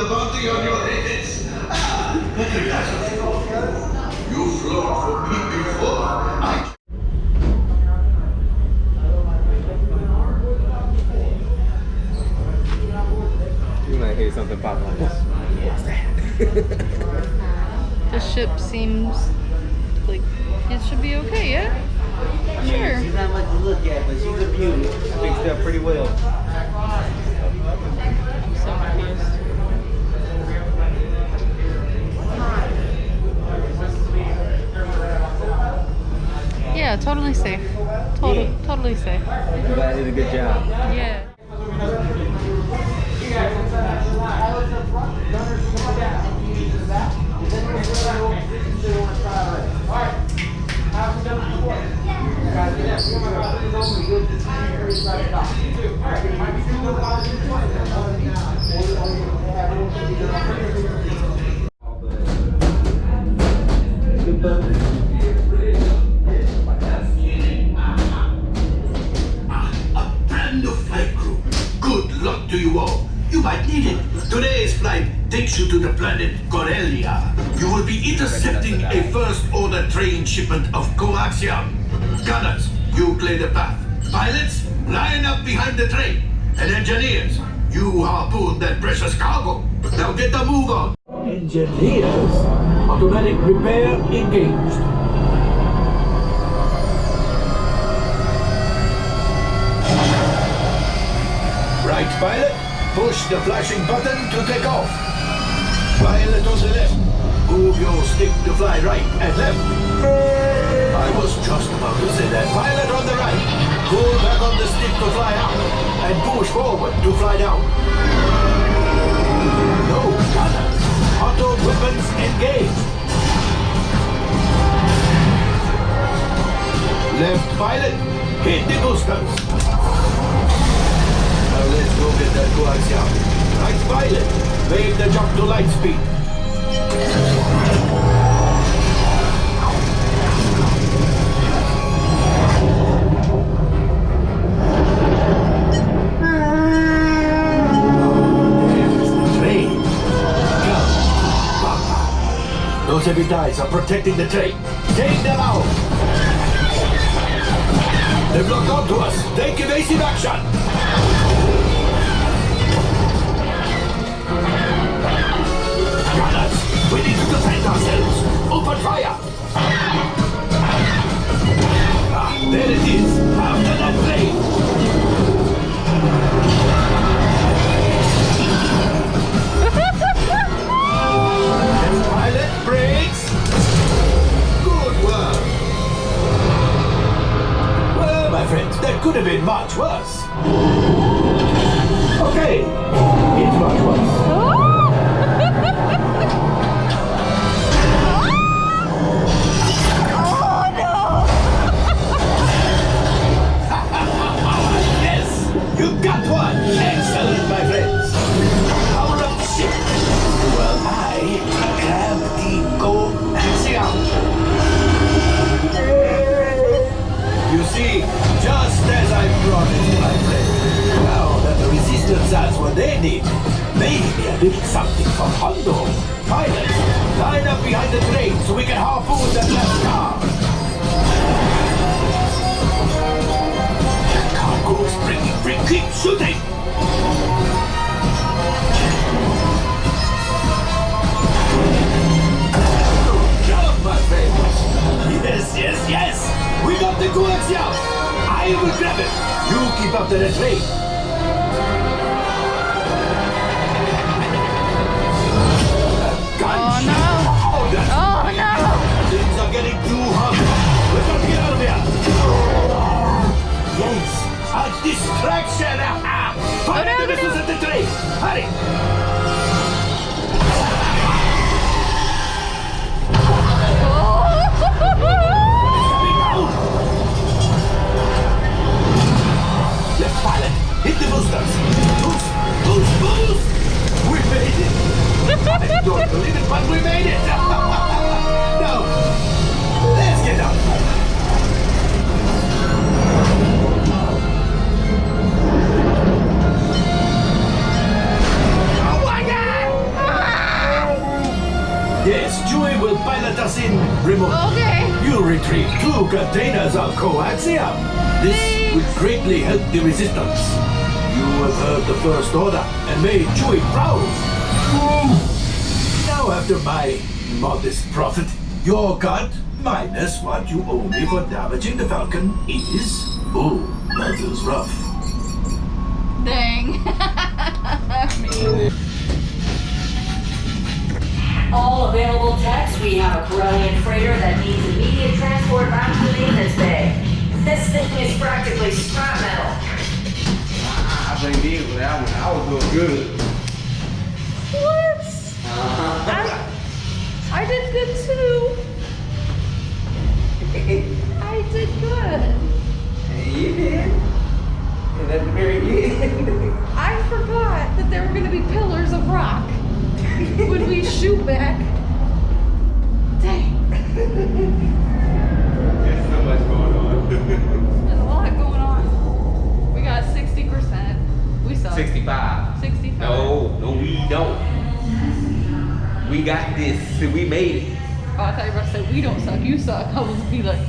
the bounty on your heads. Better glass of you've flown for me before. You might hear something pop like this. What's that? The ship seems like it should be okay, yeah? Sure. She's not much to look at, but she's a beauty. Fixed up pretty well. I'm so confused. Yeah, totally safe. Totally safe. You guys did a good job. Yeah. To you all. You might need it. Today's flight takes you to the planet Corellia. You will be intercepting a first-order train shipment of coaxium. Gunners, you clear the path. Pilots, line up behind the train. And engineers, you harpoon that precious cargo. Now get the move on. Engineers, automatic repair engaged. Right, pilot, push the flashing button to take off. Pilot on the left, move your stick to fly right and left. I was just about to say that. Pilot on the right, pull back on the stick to fly up and push forward to fly down. No gunners, auto weapons engaged. Left pilot, hit the boosters. Now let's go get that coaxium. Right pilot, make the jump to light speed. There's the train. Those heavy ties are protecting the train. Take them out. They've locked onto us. Take evasive action. Gunners, we need to defend ourselves. Open fire. There it is. After that plane. Pilot brakes. Good work. Well, my friends, that could have been much worse. Okay, it's much worse. You got one! Excellent, my friends! Power up the ship! Well, I grab the coaxium! You see, just as I promised, my friend, now that the resistance has what they need, maybe a little something from Hondo. Pilots, line up behind the train so we can harpoon that left car! Cargo's bringing, keep shooting! Good job, my friends! Yes! We got the coaxium! I will grab it! You keep up to the train! Oh no! Oh no! Things are getting too hot! We've got to get out of here! Yes! A distraction! Fire the missiles at the train! Hurry! Left pilot, hit the boosters! Boost! We made it! I don't believe it, but we made it! Now, let's get out! Oh my God! pilot us in remote. Okay. You retrieve 2 containers of coaxium. This will greatly help the resistance. You have heard the First Order and made Chewie proud. Now after my modest profit, your cut minus what you owe me for damaging the Falcon is... Oh, that is rough. Dang. All available techs, we have a Corellian freighter that needs immediate transport back to the maintenance bay. This thing is practically scrap metal. I think these when I was doing good. What? I did good too. I did good. You did. And at the very end. I forgot that there were going to be pillars of rock when we shoot back. Dang. There's so much going on. There's a lot going on. We got 60%. We suck. 65. 65. No, we don't. We got this. We made it. Oh, I thought you were about to say we don't suck. You suck. I was be like.